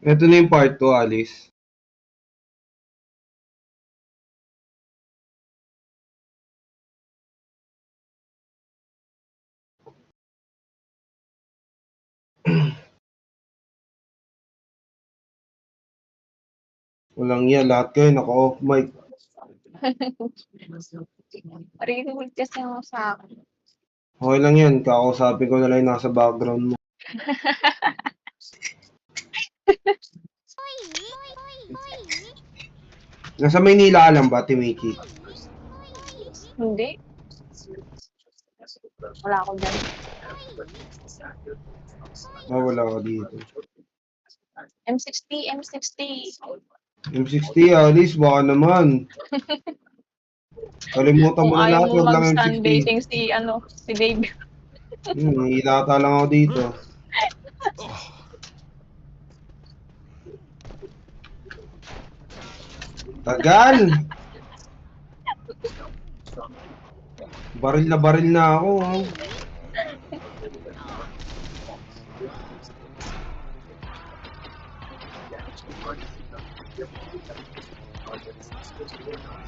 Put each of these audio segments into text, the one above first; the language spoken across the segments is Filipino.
Ito na yung part 2, Alice. Walang yan, lahat kayo naka-off mic. Marinig kasi ako sa akin. Okay lang yan, kakausapin ko na lang yung nasa background mo. Nasa Maynila ka lang ba, Timiki? Hindi. Wala ako dyan. Wala ka dito. M60, M60. M60, Alice, baka naman. Kalimutan mo Kung na ayaw lahat, mo wag lang M60. mag-sunbathing si Dave. Ilata lang ako dito. Tagal! Baril na ako. Oh.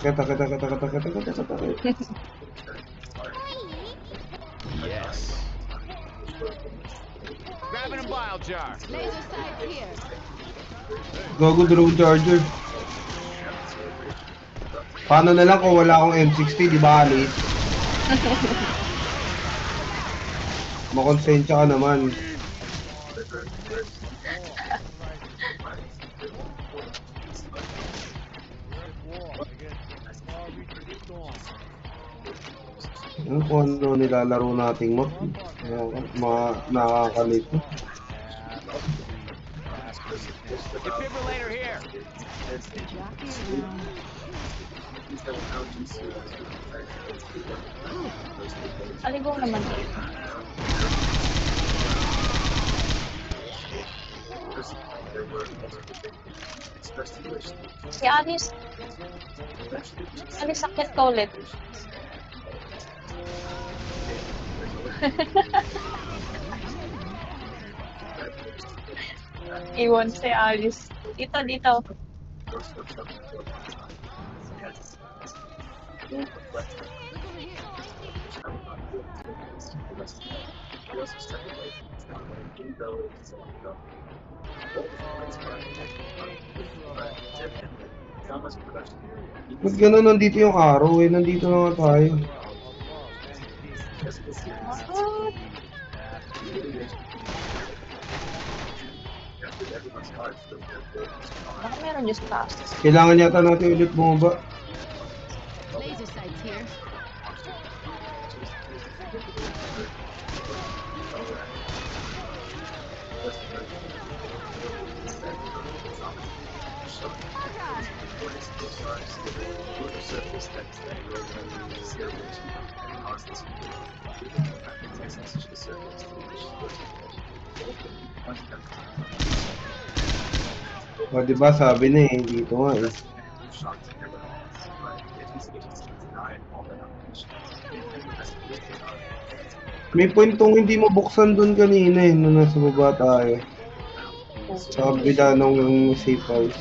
Kata. Yes. Grabbing a bile jar. Laser sight here. Gago drone charger. Paano na lang kung wala akong M60, di ba, Alice? Makonsensya ka naman. Ano kung ano nilalaro nating map? Mga nakakalito. Defibrillator here. Aligaw naman eh. Si Alice. Alice, sakit ka ulit. Iwan si Alice. Dito. Ba't gano'n nandito yung araw eh? Nandito na nga tayo. Baka meron dyan sa taas. Kailangan yata natin ulit bumaba. Laser sights here. O diba sabi na eh, dito nga eh. May pointong hindi mabuksan dun kanina eh, nung nasa baba tayo. Sa kabila ng safe house.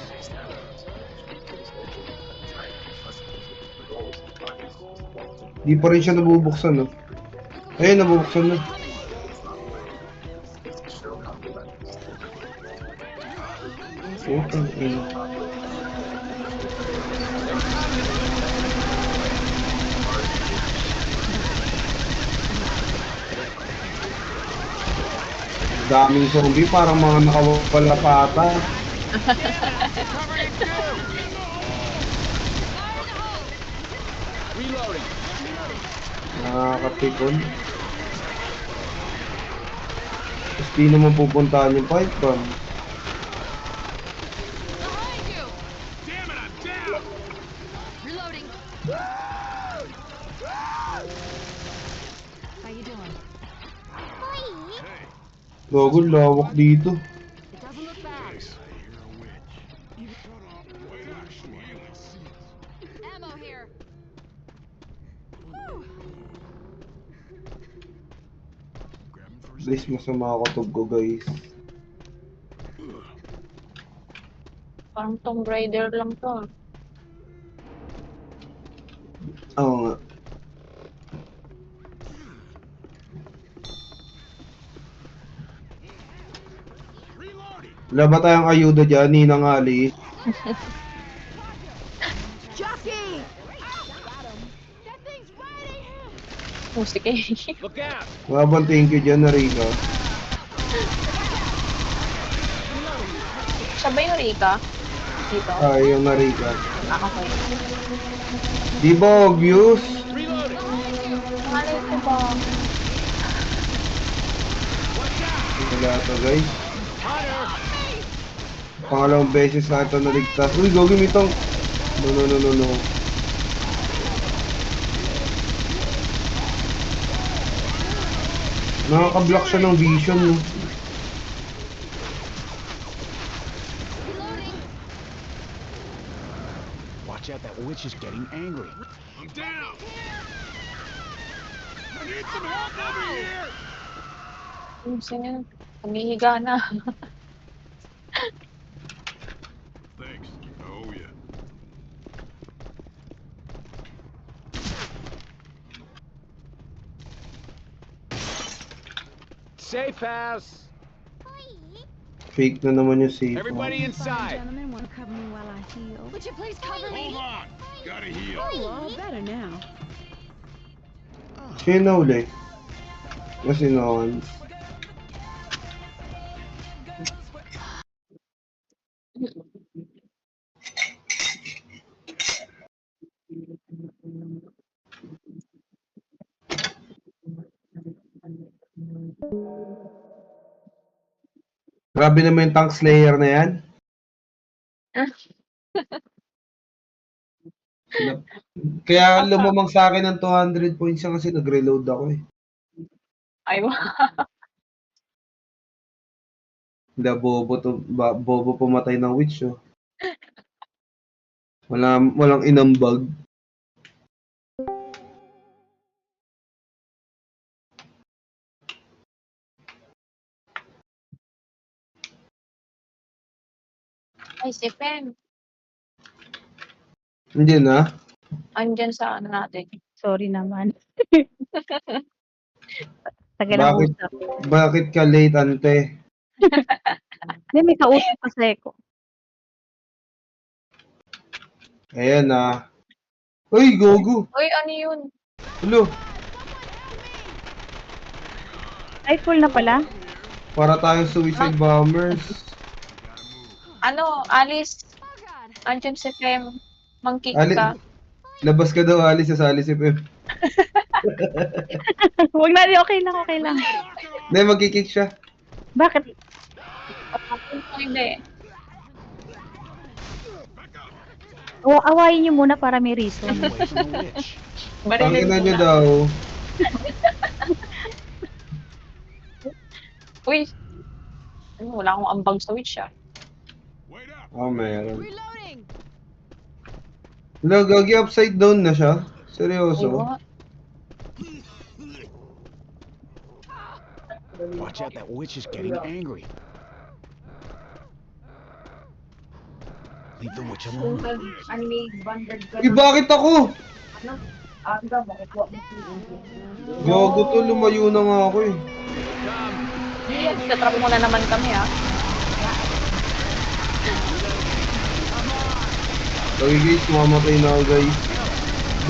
Di pa rin siya nabubuksan no? Ayun, nabubuksan na. Okay. Daming zombie, parang mga nakawala pa ata. Reloading. Nakakapikon. Tapos di naman pupuntahan yung pipe bomb. Behind you. Damn it, I'm down. Reloading. How you doing? Gago, lawak dito. It doesn't look bad. Ammo here. Please, masama ako tug ko guys. Parang Tomb Raider lang to. Oo nga. Wala ba tayong ayuda dyan, Ninang Ali? Jockey! That thing's ready! Musik eh. Look out! Wala bang thank you dyan, Narika? Siya ba yung Rika? Dito? Ay, yung Narika. Okay. Di ba obvious? Reloading! Malay ko ba? Watch out! Wala to, guys. Hunter! Pangalawang beses na ito naligtas. Uy, gagawin itong... No. Nakaka-block siya ng vision, no? Reloading! Watch out, that witch is getting angry. I'm down! I need some help over here! Sino yun? Humihiga na. Thanks. Oh, yeah. Safe house! Fake na naman yung safe. Everybody inside! Gentlemen, want to cover me while I heal? Would you please cover me? on! Gotta heal. Oh, all better now. Sino na uli? Kasi noon. Grabe naman yung tank slayer na yan. Kaya lumamang sa akin ng 200 points siya kasi nag-reload ako eh. Ay, Hindi, bobo pumatay ng witch oh. Walang inambag. ay si Fem. Hindi na. Andyan sa ano natin. Sorry naman. Tagal ang Bakit? usap. Bakit ka late, ante? Hindi, may kausap kasi ko. Ayan na. Uy, gogo. Uy, ano yun? Hello. Ay, full na pala. Para tayong suicide bombers. Ano, Alice? Oh god! Andyan si Fem. Mangkik Ali, ka. labas ka daw, Alice. Sasali si Pep. Huwag na, okay lang. Hindi, magkikick siya. Bakit? Hindi. O, awayin niyo muna para may reason. Away from the witch. Barilin Pangina nyo muna. daw. Uy. Ano, wala akong ambag sa witch ah. Oh, meron. Reloading! Hello, gagi upside down na siya. Ay, Seryoso. what? Watch out, that witch is getting angry. Leave the witch alone. Bakit ako? Gago to, lumayo na nga ako eh. Tatrap mo na naman kami ah. Okay guys, mamatay na ako guys.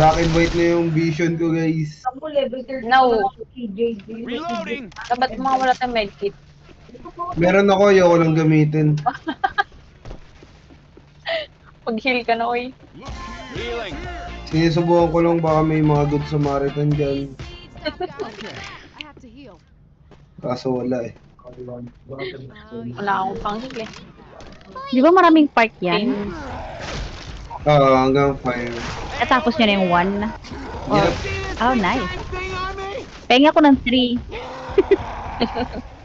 Black and white na yung vision ko guys. No. Reloading! Dapat mawala tayong medkit. Meron ako, ayoko lang gamitin. Pag-heal ka na, oy. Healing! Sinusubukan ko lang baka may mga good Samaritan dyan. Stop, guys. I have to heal. Kaso wala eh. Wala akong pang-heal eh. Di ba maraming part yan? Hanggang 5. Tapos nyo na yung 1. Yep. Oh, nice. Penga ko ng 3.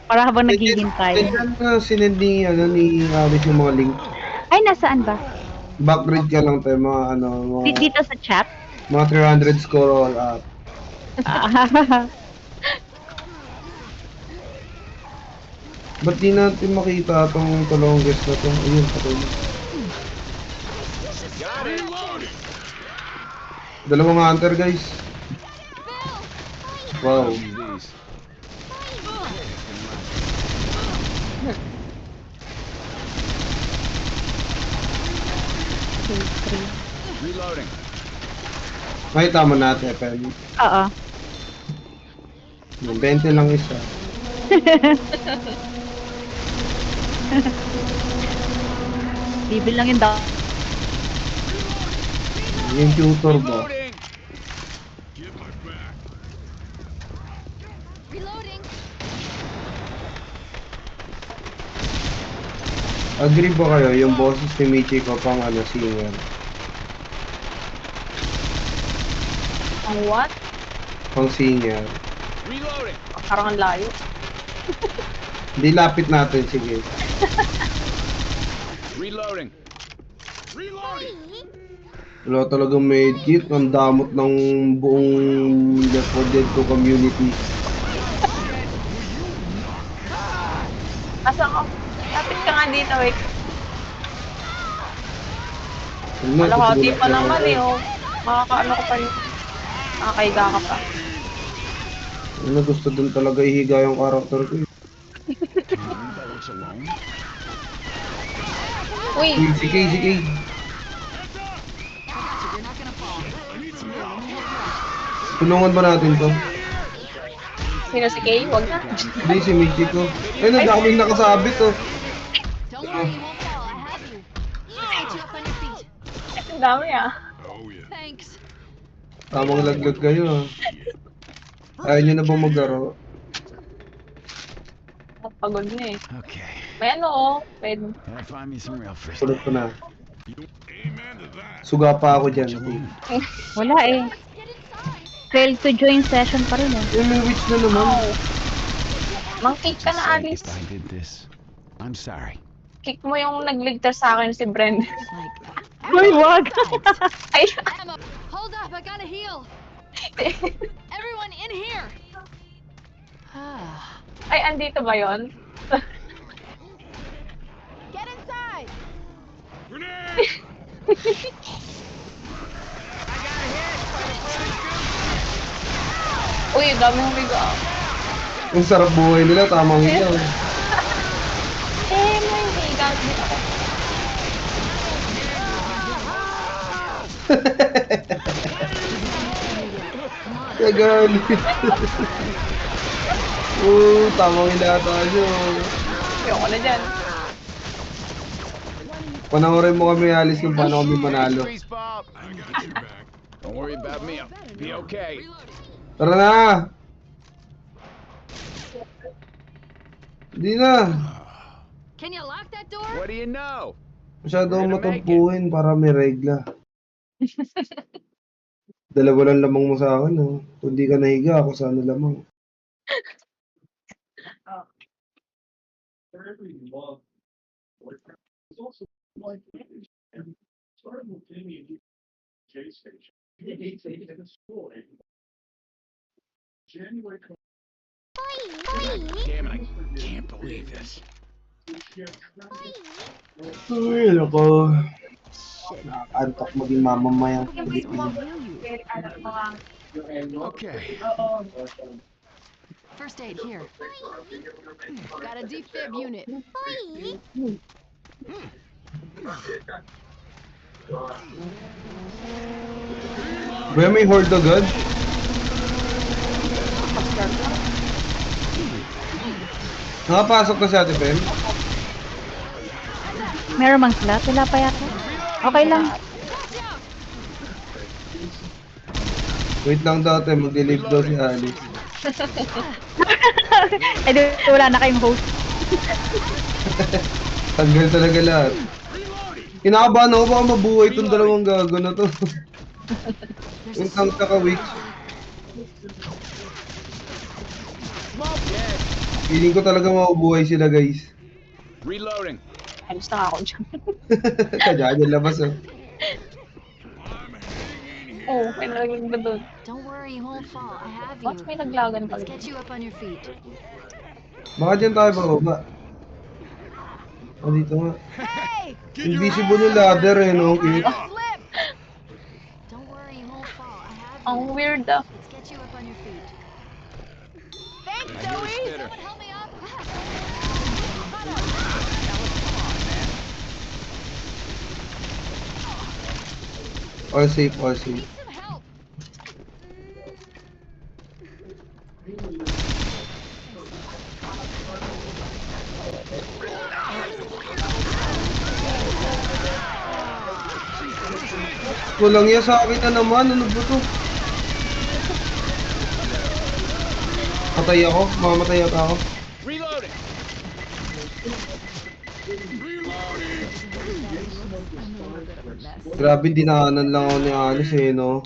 Para habang naghihintay. Sinend ni Alice yung mga link. Ay, nasaan ba? Backread ka lang tayo, mga ano, mga, Dito sa chat? mga 300 score all up. Ba't di natin makita itong longest na to? Ayun, patay na. Dalawang hunter, guys. Wow. Use these. Reloading. Makita mo natin, Pen. Oo. Yung 20 lang isa. Bibil lang yung down. Yung tutor ba? Reloading. Reloading. Agree ba kayo yung boses ni Michiko pang ano, singer? Ang what? Pang singer. Reloading. Parang ang layo. Hindi, lapit natin, sige. Reloading. Reloading. Wala talagang medkit. Ang damot ng buong Left 4 Dead 2 community. Asa ka? Lapit ka nga dito, wait. Ano, Malakati tutulak pa na naman ako. eh, oh. Makakaano ka pa rin. Makakaiga ka pa. Ano, gusto dun talaga ihiga yung karakter ko. That looks alone. Uy! Sige. Tulungan ba natin to? Sino si Kay? Huwag na. Hindi, si Michiko. Ay, nagkaming nakasabit oh. Don't worry, you won't fall. I have you. Let's get you up on your feet. Ang dami ah. Thanks. Tamang laglag kayo ah. Ayaw nyo na ba maglaro? Pagod na eh. Okay. May ano oh. Pwede. Gotta find me some real fish. Kulot ko na. Suga pa ako dyan. Wala eh. Failed to join session pa rin eh. Eh, may witch na naman. Mang-kick ka na, Say Alice. if I did this. I'm sorry. Kick mo yung nagligtas sa akin si Brenda. Uy, wag! Ay, Emma, hold up. I gotta heal. Everyone in here. ay, andito ba yon? Get inside. Uy, dami ng biga. Ang sarap buhay nila, tamang ikaw. Eh, may biga. Kagalit. Tamang ilata nyo. Ayoko na dyan. Panoorin mo kami, Alice, kung paano kami manalo. Grease Bob. Don't worry about me. I'll be okay. Tara na! Hindi na. Can you lock that door? What do you know? Masyado akong matampuhin para may regla. Dalawa lang lamang mo sa akin, oh. Kung di ka nahiga, ako sana lamang. Damn it, I can't believe this. Ay, ako. Nakakantok maging mamamayang Pilipino. Okay. First aid here. Got a defib unit. Kuya, may horde agad? Nakapasok na si Ate Pen? Meron mang slot? Wala pa yata. Okay lang. Wait lang dati, mag-delete daw si Alice. Eh, di, wala na kayong host. Tanggal talaga lahat. Kinakabahan ako, baka mabuhay itong dalawang gago na to. Yung tangka ka, witch. Feeling ko talaga mabubuhay sila, guys. Reloading. Alis na ako dyan. Kaya dyan labas, oh. Oh, may nalaglag na doon. Don't worry, you won't fall. I have What? you. May naglagan Let's pala. get you up on your feet. Baka dyan tayo bababa. O, dito nga. Hey! Invisible yung ladder, eh, no? Okay. Flip! Don't worry, worry, you won't fall. I have you. Ang weird ah. Let's get you up on your feet. I hear a spitter. Someone help me up. All safe, all safe. Need some help. Walang yan sa akin na naman. Ano ba to? Patay ako? Mamamatay ata ako. Reloading. Grabe, dinaanan lang ako ni Alice eh, no?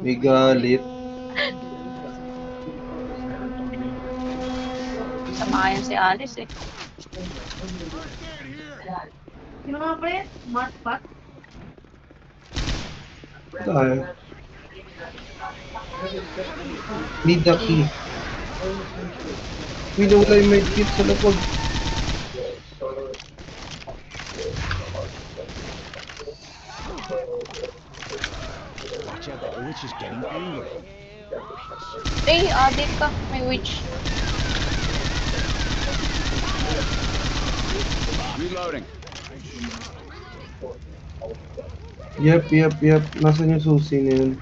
May galit. Samayan si Alice eh. Tayo. Need the key. Winawala yung medkit sa lapag. Watch out, the witch is getting angry. Eh, adik ka. May witch. Reloading. Yep. Nasaan yung susi na yun?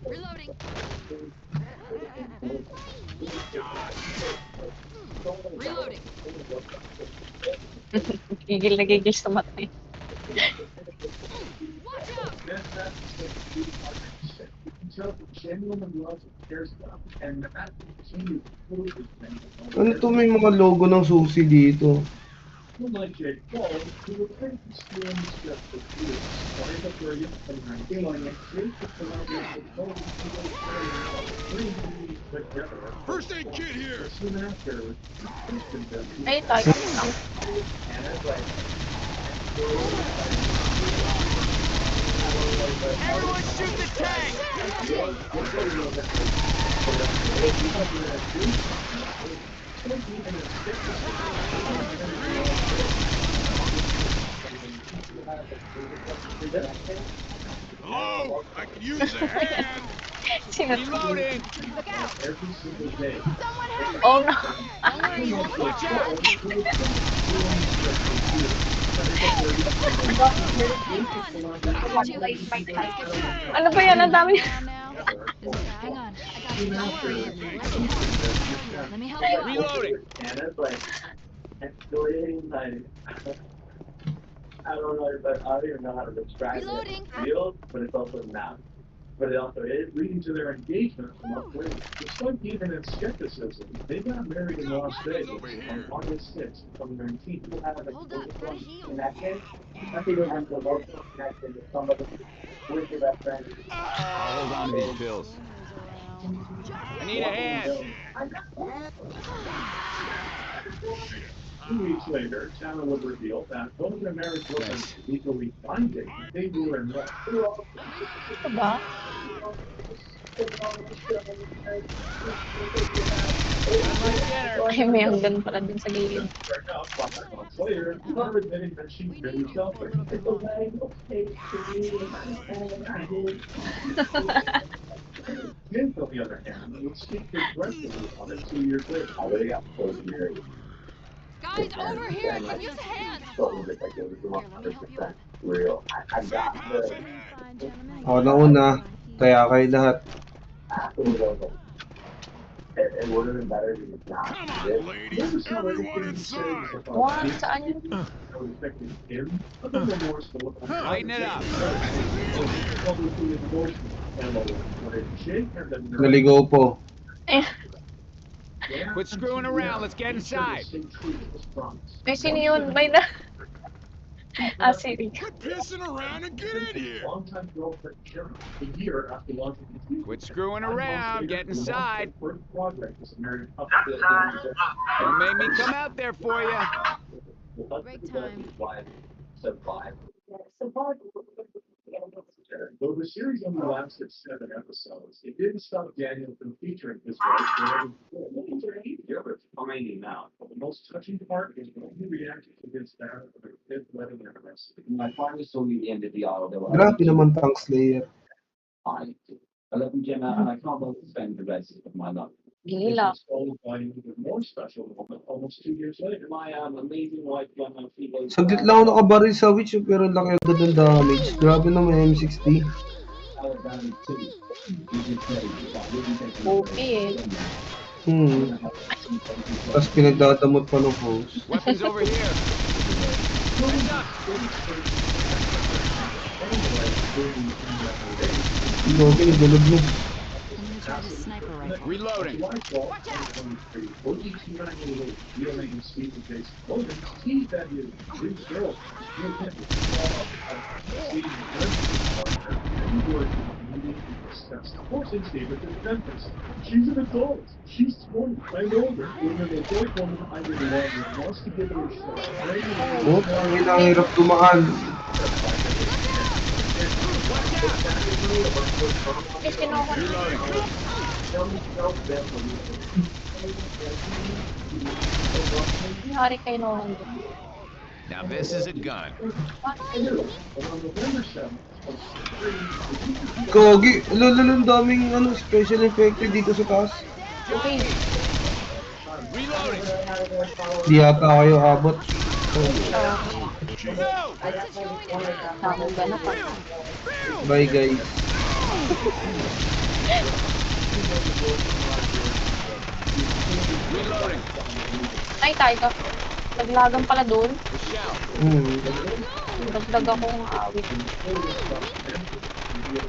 Reloading. Reloading. Gigil na gigil sa mata eh. Watch out. Ano to, may mga logo ng susi dito? First aid kit here. Ay, tayo lang. Everyone shoot the tank. Hello, I can use a hand. Sino? Reloading. Look out. Someone help me. Oh no. Don't worry, you won't Watch fall. out. Ano ba yan? Ang dami. Hang on. I got you. Don't worry. Let me help you. Reloading. I don't know, but I don't even know how to describe Reloading. it. Real, but it's also not. But it also is leading to their engagement from upgrade. Despite even in skepticism, they got married in Las Vegas on August 6th, 2019. Hold up. Gotta heal. In that case, I think it has an emotional connection to somebody with your best friend. I'll hold on to these pills. I need a hand. 2 weeks later, Channel would reveal that though their marriage wasn't legally binding, they were in love. Ito ba? Ay, may hanggan pala din sa gilid. Months later, her admitting that she really felt it. Vince, on the other hand, would speak aggressively on it 2 years later. I really got 4 years. Guys, over here. I can use a hand. So it was like it was Here, let me help you up. real. I got the Fine, gentlemen. Ako na una. Kaya kayo lahat. it would have been better if it's not. Come on, ladies. Everyone inside. What? Saan yun? Lighten it up. Naligaw po. Eh, Quit screwing around. Let's get inside. may sino yun? May na... Ah, Siri. Quit pissing around and get in here. Quit screwing around. Get inside. Don't make me come out there for you. Break time. Though the series only lasted 7 episodes, it didn't stop Daniel from featuring his wife. The most touching part is when he reacted to his They're letting us. My partner told me at the end of the hour that Grabe naman Tank Slayer. I love you, Jenna, and I can't wait to spend the rest of my life. Gila. It's followed by an even more special moment almost 2 years later. My amazing wife, Gemma, feels Saglit lang ako nakabaril sa witch, pero laki agad ng damage. Grabe naman M60. Alabama too. You can say, OP eh. Tapos pinagdadamot pa ng host. Weapons over here. Heads up. Ito, pinagdalog mo. I'm gonna try this sniper rifle. Reloading. She's an adult. She's 20 and older. And an adult woman I really love and wants to give her a shot. Oh, ang hirap tumaan. Eh, kinuha na. Nangyari kay Nolan doon. Now this is a gun. Gogi, ang daming special effect dito sa taas. Okay. Reloading. Di yata kayo abot. No. Tamang gana pa. Bye guys. Reloading. Ay, tayo. Naglagan pala doon. Michelle. Dagdag akong awit.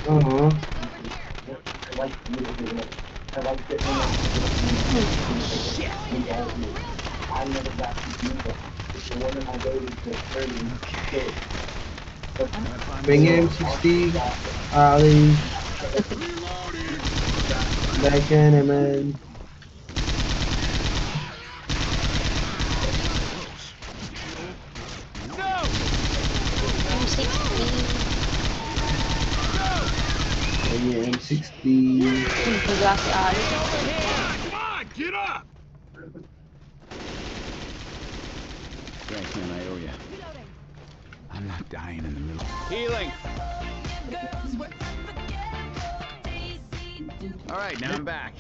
Oo. Bing M60, Ali, like man. No. M60. Bing M60. Higa si Ali. Come on, get up. Thanks, man. I owe you. I'm not dying in the middle. Healing. All right, now I'm back.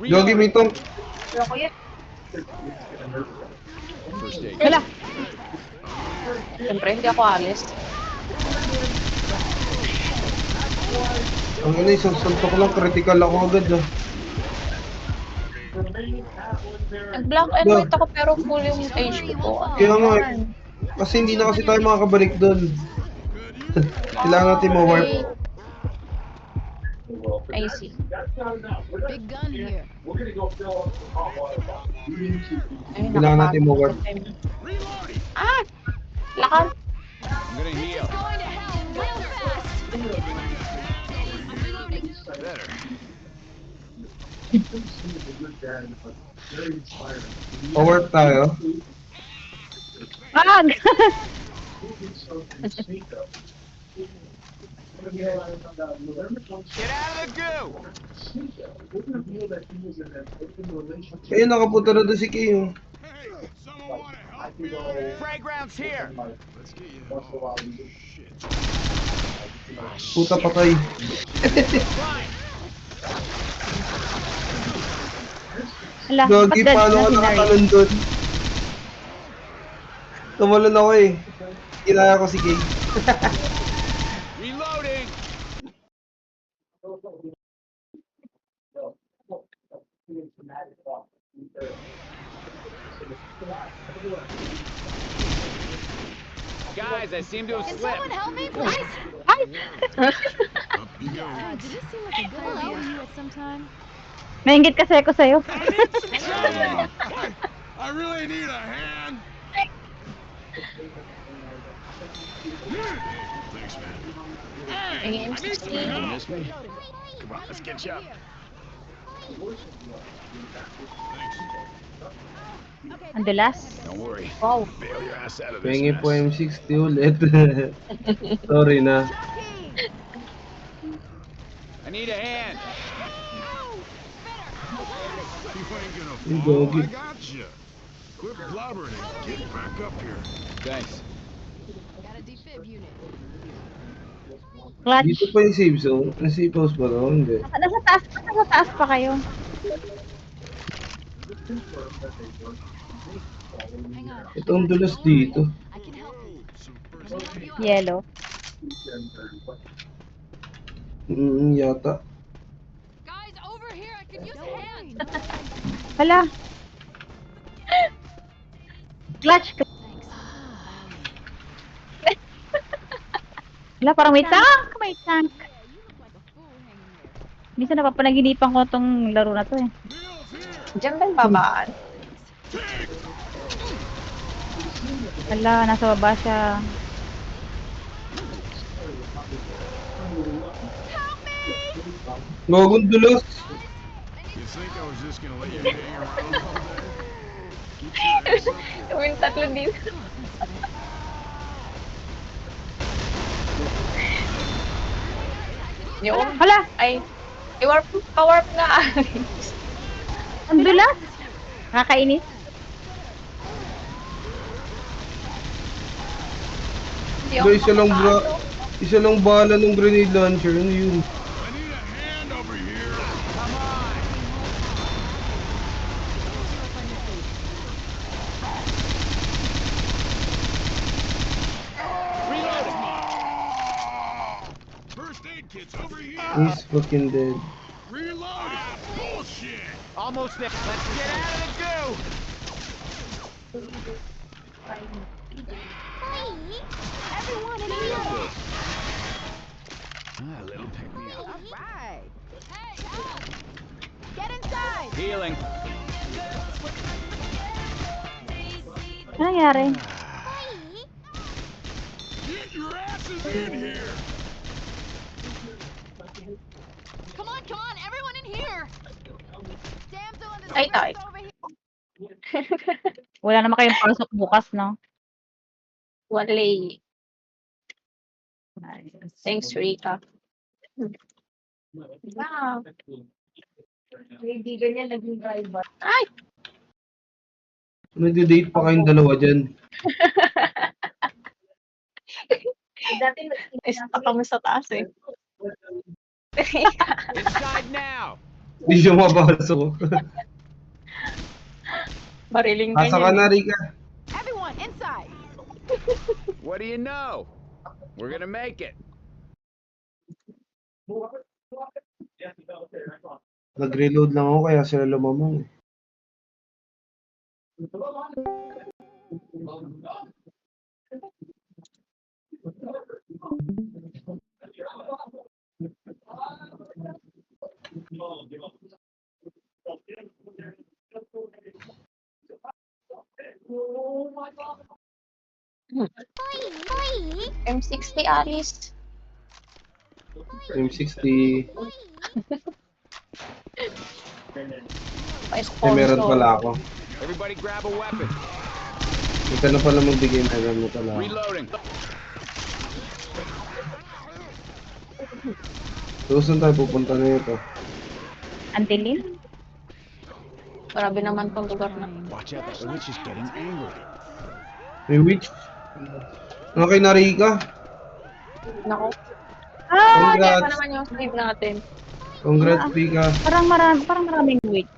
Gogi, may tong. Wala ko yan. First aid. Wala. Siyempre, hindi ako alis. Ang isang suntok lang, critical ako agad. Nag-black and white ako pero full yung HP ko. Kaya nga, kasi hindi na kasi tayo makakabalik doon. Kailangan natin ma-warp. I see. Big gun here. Ayun, Kailangan natin ma-warp. Ah! Lakad! I'm gonna heal. Going to hell real fast. I'm reloading. Better. Ma-warp tayo. Ah! Get out of the goo. Ayun, nakapunta na doon si King. Frag rounds here. Puta patay. Hala, Gogi, ba't paano ka na nakatalon doon? Tumalon ako eh. Kinaya ko si King. Reloading. Guys, I seem to have Can slipped. someone help me, please? Did it seem like a good idea to you at some time? Maingit kasi ako sa'yo. I really need a hand. Thanks, man. Ay, M60. You miss me? Come on, let's get you up. Ang dulas. Don't worry. Wow. Bail your ass out of this Pengi po mess. M60 ulit. Sorry na. I need a hand. Yung Gogi. Quit blubbering and get back up here. Thanks. Got a defib unit. Clutch. Dito pa yung save zone? Ang safe house ba to? Hindi. Nasa taas pa kayo. Hang on. Ito ang dulas dito. I can help you. Let me help you out. Yellow. Yata. Guys, over here. I can use a hand. Hala. Clutch. Thanks. Hala, parang may tank. May tank. Yeah, you look like a fool hanging there. Minsan napapanaginipan ko tong laro na to eh. Diyan ba yung babaan? Hala, nasa baba siya. Gagong dulas. You think I was just gonna let you hang around all day? Keep your ass up here. Yung tatlo dito. Yung, Hala, ay, i-warp, pa-warp na. ang dulas. Nakakainis. Hindi Ba, ako isa makakaano. lang bala ng grenade launcher. Ano yun? I need a hand over here. Come on. First aid kit's over here. He's fucking dead. Reload. Bullshit. Almost there. Let's get out of the goo. Everyone in here. Ah, little pick me up. All right. Hey, help! Get inside. Healing. Ano nangyari? Get your asses in here. Come on, everyone in here. Damsel in Ay, ay. distress over here. Wala naman kayong pasok bukas, no? Wale. Thanks, Rika. Wow. Kaibigan niya naging driver. Ay! Nagde-date pa kayong dalawa dyan. Dati nag-stuck kami sa taas eh. Inside now. Hindi siya mapasok. Bariling ka Asa ka niya. na, Rika? Everyone inside. What do you know? We're gonna make it. Nag-reload lang ako kaya sila lumamang. M60 Alice. M60. Pa-sponsor. Meron pala ako. Everybody grab a weapon. Ito na pala magbigay na alam mo pala. Reloading. So, saan tayo pupunta na ito? Ang dilim. Grabe naman tong lugar na. Watch out, that witch is getting angry. May witch? Okay na, Rika? Nako. Ah! Kaya pa Congrats! naman yung sleeve natin. Congrats, Rika. Parang maraming wait.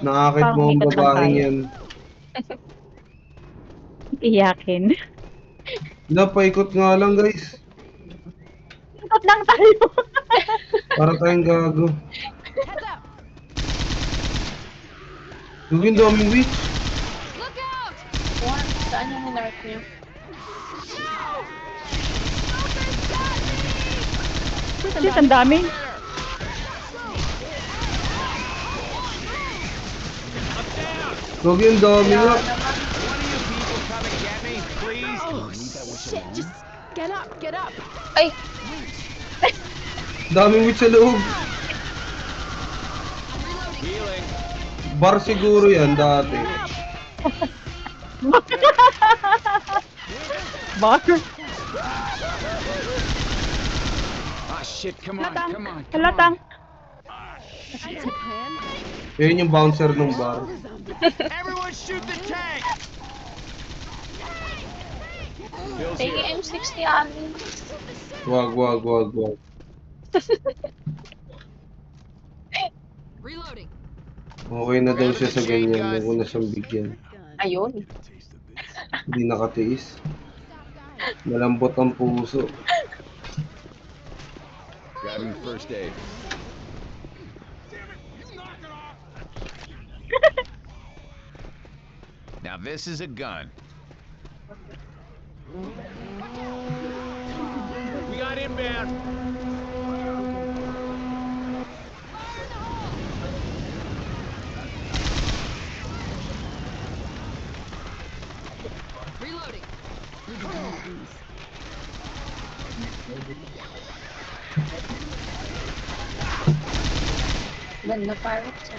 Nakakit mo ang Parang ikot lang babaeng tayo. yan. Iyakin. Napaikot nga lang, guys. Ikot lang tayo. Para tayong gago. Heads up. Gugin daming witch. Look out. What? Saan yung minark niyo? Shit, ang dami. Gugin dami nga. One of you people come and get me, please. Shit, just get up, get up. Ay! Daming witch sa loob. Healing. Bar siguro yan dati. Bar. Ah, shit, come on, Halatang. come on. Halatang. That's a plan. Yun yung bouncer ng bar. Everyone shoot the tank! Bill's Pegi here. M60 amin. Wag. Reloading. Okay na daw siya sa ganyan. Huwag ko na siyang bigyan. Ayun. Hindi nakatiis. Malambot ang puso. Grabbing first aid. Now this is a gun. We got inbound. Reloading. Ganda pirates.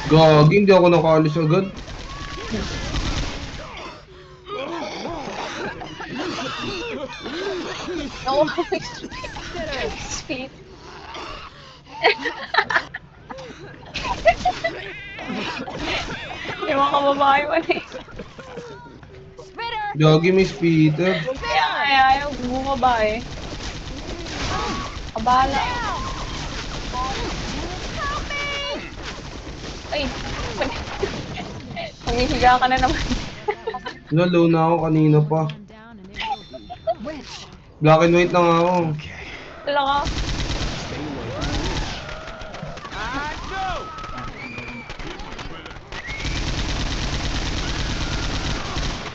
Gagi, hindi ako nakaalis agad. No, speed. Yung mga kababae mo eh. Gagi, Miss Peter. Kaya ayaw bumaba eh. Kabala. Ay, humihiga ka na naman. Low na ako kanina pa. One down and it will be. Black and white na nga ako. Wala ka. No!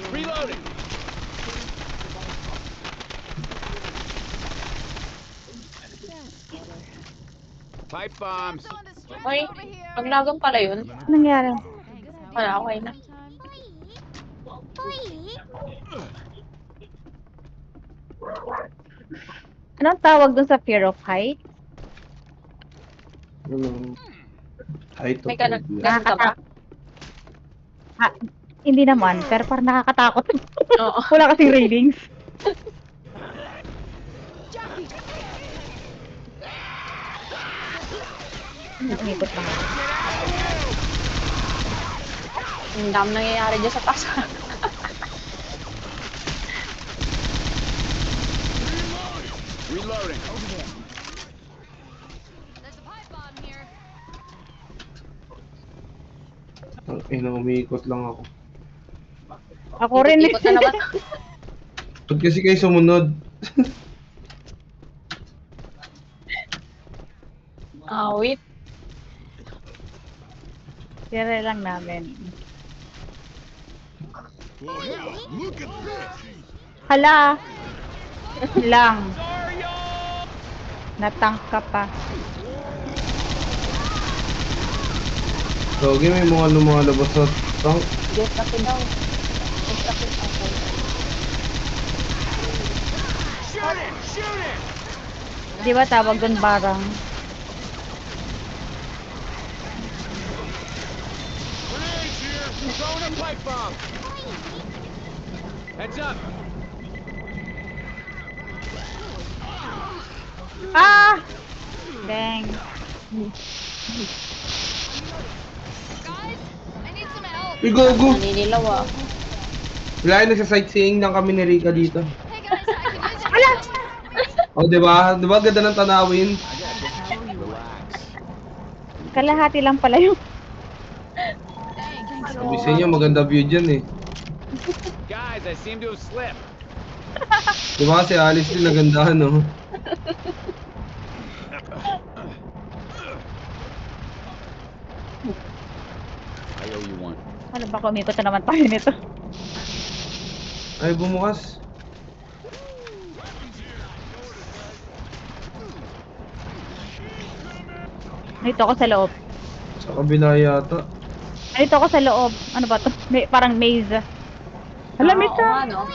Reloading. Pipe bombs. Ay, paglagang pala yun. Anong nangyari? Wala, okay na. Anong tawag dun sa fear of height? Ano? Height of May ganun phobia. ka ba? Hindi naman, pero parang nakakatakot. Oo. Wala kasing railings. Umikot lang ako. Ang dami nangyayari dyan sa taas. Reloading. There's a pipe bomb here. Ang ina, umiikot lang ako. Ako rin. Ikot na naman. Ba't kasi kayo sumunod? Wait. Tira lang namin. Hala! Lang. Natank ka pa. Gagi, may mga lumalabas sa tank. Get lucky daw. Get lucky ako. Shoot it! Shoot it! Di ba tawag doon barang? Grenades here! Throwing a pipe bomb! Heads up! Ah! Dang. Guys, I need some help. Uy, gogo! Naninilaw ah. Wala yung nagsa-sightseeing lang kami ni Rika dito. Hey guys, I can use it. O, diba? Diba ganda ng tanawin? Relax. Kalahati lang pala yung... Sabi sa inyo, maganda view dyan eh. Guys, I seem to have slipped. Diba si Alice din nagandahan, no? I owe you one. Ano ba, kumikot na naman tayo nito. Ay, bumukas. Dito ako sa loob. Sa kabila yata. Dito ako sa loob. Ano ba to? May, parang maze. Hala, may Oo sa... nga, no?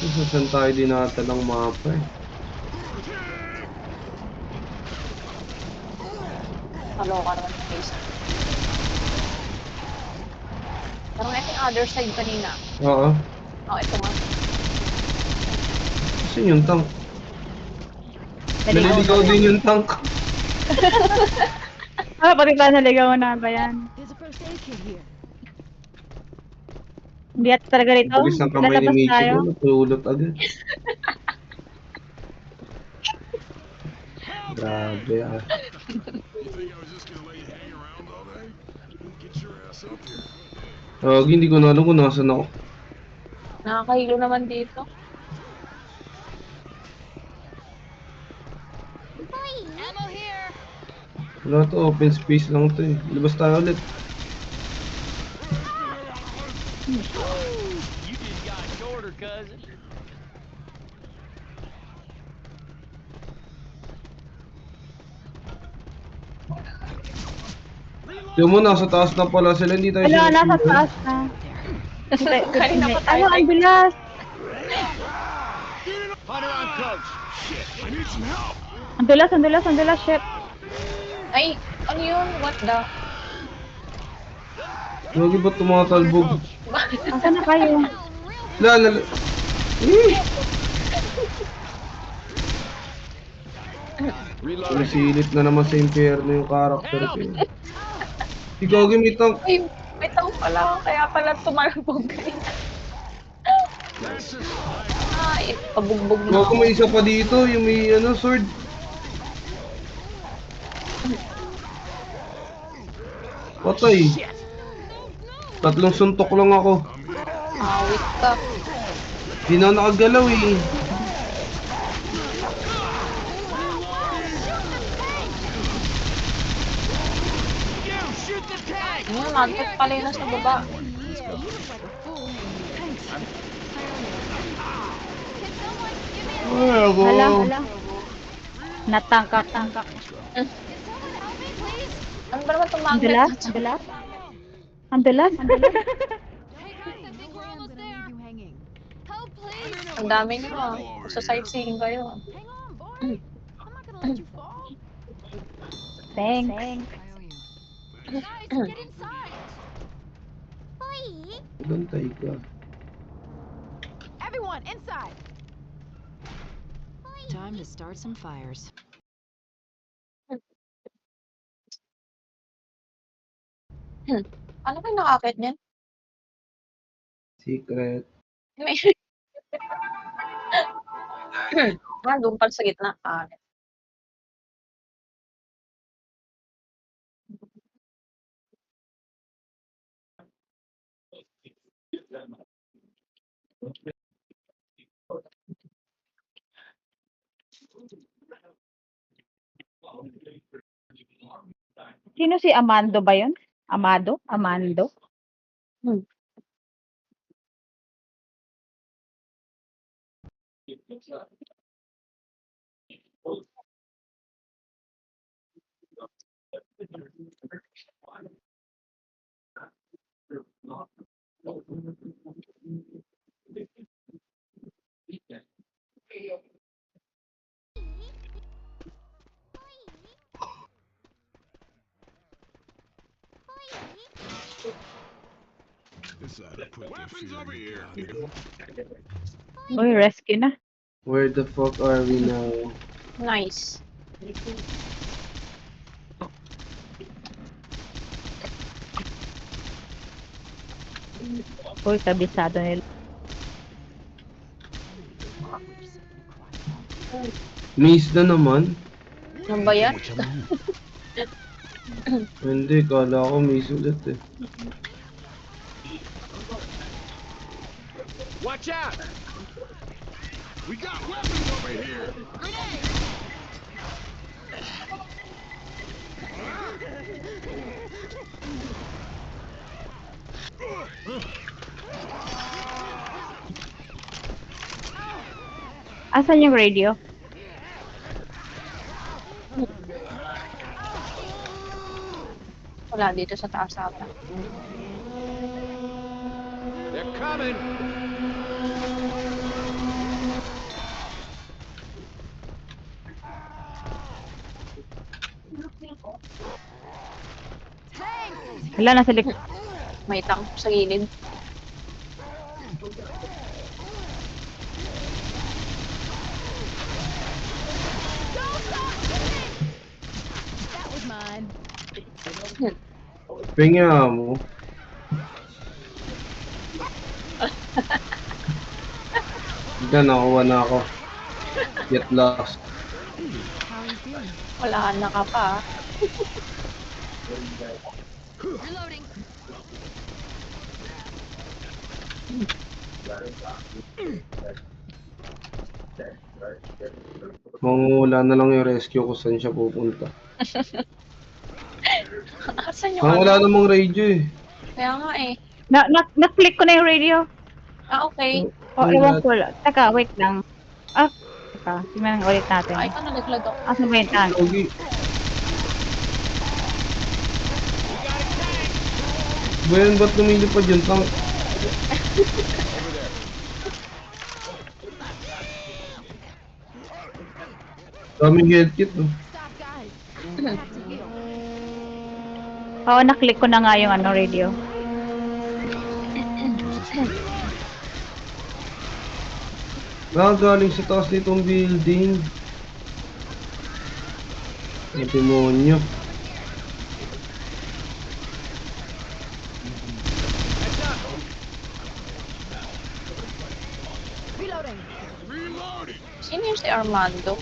Isa saan tayo dinatalang mapa eh. Kaloka naman yung face. Parang ito yung other side kanina. Oo. Oh, ito nga. Kasi yung tank. Naligaw. Naliligaw din yung tank. Pati ka naligaw na ba yan? There's a first aid kit here. Hindi at talaga rito. Bilis ng kamay ni Lalabas Michi tayo. ko, napulot agad. Grabe ah. Hindi ko na alam kung nasan ako. Nakakahilo naman dito. Ammo here. Wala to, open space lang to eh. Labas tayo ulit. You just got shorter, cousin. Yung mo, nasa taas na pala sila, hindi tayo Wala, nasa sinasundan. taas na. Kanina pa tayo. Ano, ang bilas. Hunter on coach. Shit, I need some help. Ang bilas, shit. Ay, ano yun? What the? Lagi ba't tumatalbog? Asan na kayo? Lala. Reload. Nasilit na naman sa impyerno yung karakter ko eh. Ikaw gimitang. Ay, may tao pala. Kaya pala tumalbog. Ay, pabugbog na Bago may isa pa dito, yung may ano, sword. Patay. Tatlong suntok lang ako. Awit ka. Di na ako nakagalaw eh. Ano, nagpit pala yun sa baba. Ay, ako. Hala. Natangkak. Ano ba naman Ang tumangkit? bilas. Ang bilas. Hey guys, I think we're almost there. You hanging. Help, please. Ang dami nyo. Sa sightseeing kayo. Hang on, boy. I'm not gonna let you fall. Thanks. I owe you. Guys, get inside. Gantay ka. Everyone, inside. Time to start some fires. Ano kayo nakakit niyan? Secret. May... doon pala sa gitna. Sino si Amando ba yun? Amando? Weapons over here. Uy, rescue na. Where the fuck are we now? Nice. Uy, kabisado nila. Maze na naman? Ano ba yan? Hindi, kala ko maze ulit eh. Watch out! We got weapons over here. Asan yung radio? Wala dito sa taas ata. They're coming. Wala, nasa likod. May tank sa gilid. That was mine. Pinga mo. Diyan, nakuha na ako. Get lost. How are you feeling? Wala na ka pa. Reloading. Mangungula na lang yung rescue ko saan siya pupunta. Asan yung Wala ano? namang radio eh. Kaya nga eh. Na-click ko na yung radio. Ah, okay. O, ewan ko lang. Teka, wait lang. Ah, teka. Tingnan ulit natin. Ay, ito nalaglag ako. Asan ba yung tank? Pogi. Ba yan, ba't lumilipad yun? Daming health kit, no? Stop, guys. Have to heal. Oo, na-click ko na nga yung ano, radio. Galing sa taas nitong building. Ang demonyo. Reloading. Sino yung si Armando?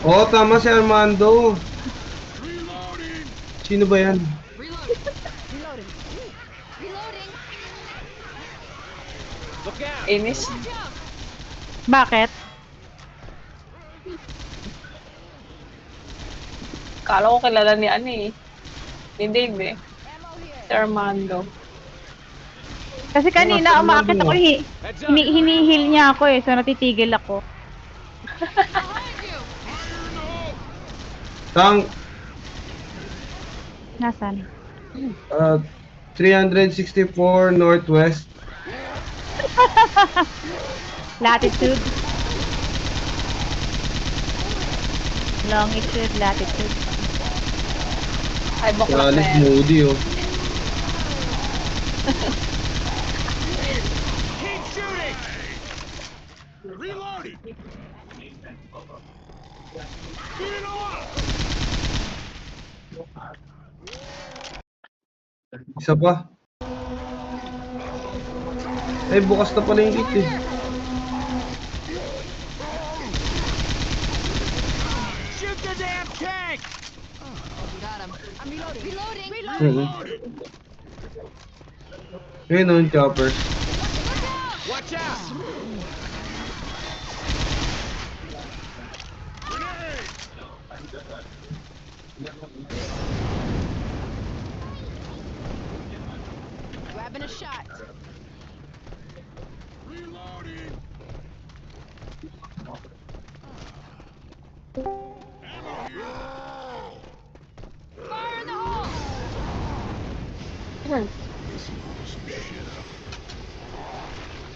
Oo, tama si Armando. Sino ba yan? Reloading. Reloading. Look out! Inis. Bakit? Kala ko kilala ni ano eh. Ni Dave eh. Ammo here. Si Armando. Kasi kanina Nasa umakit Armando ako, Heads up! hinihil niya ako eh, so natitigil ako. Behind you. Tank, Nasaan? 364 Northwest. Latitude. Longitude, latitude. Ay, bakla Alis na yan. Moody, oh. Keep shooting! Reloading! Isa pa. Ay, bukas na pala yung gate eh. Shoot the damn tank! Got him. I'm reloading. Reloading. Mhm. Ayun o, yung chopper. Watch out! Grabbing a shot. Reloading! Fire in the hole.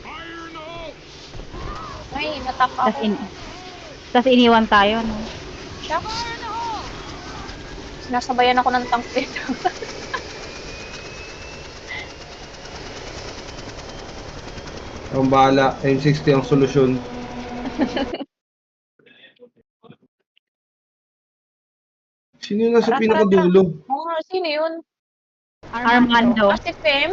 Fire in the hole! Ay, natap Tas, ako. tas iniwan tayo, no? Shucks. Fire in the hole. Sinasabayan ako ng tank dito. Ang bahala, M60 ang solusyon. Sino yung nasa Tara, pinakadulo? Oo nga, sino yun? Armando. Ah, si Fem?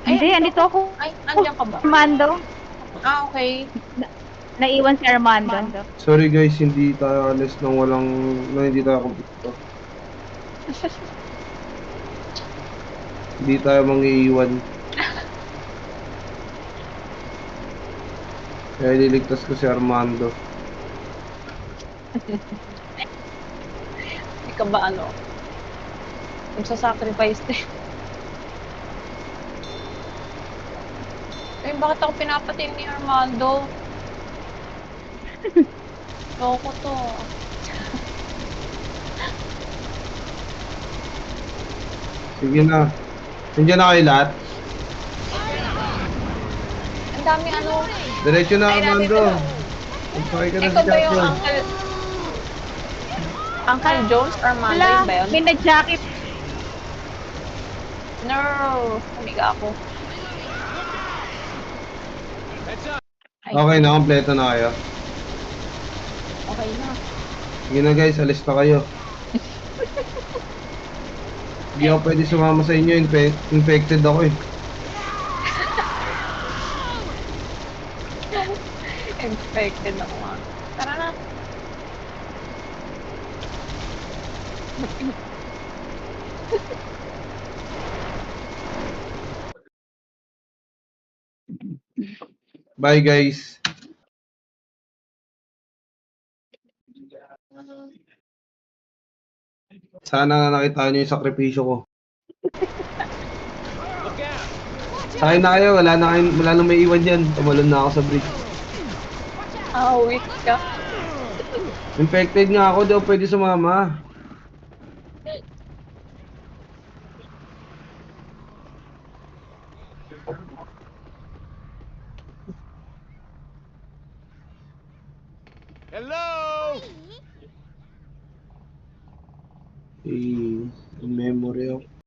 Hindi, andito ako. Ay, andiyan ka ba? Armando. Ah, okay. Naiwan si Armando. Sorry guys, hindi tayo alis nang walang, hindi tayo kumpito. Hindi tayo mangiiwan. Kaya liligtas ko si Armando. Hindi ka ba ano? Magsasacrifice din. Eh, bakit ako pinapatay ni Armando? Loko to. Sige na. Nandiyan na kayo lahat? Ang daming ano. Diretso na, Ay, Armando. nandito. Magsakay ka na Ikaw sa ba yung Jackson. Uncle... Uncle Jones or Mando Wala, yun ba yun? may nag-jacket. No, humiga ako. Heads up. Ay, Okay na, kompleto na kayo. okay na. Sige na guys, alis na kayo. Hindi ako pwede sumama sa inyo, infected ako eh. Infected ako nga. Tara na. Bye guys. Sana nakita niyo yung sakripisyo ko. Look out. Sakay na kayo, wala na may iwan dyan. Tumalon na ako sa bridge. Ah, weak ka. Infected nga ako, di ako pwede sumama. Hello. In memory of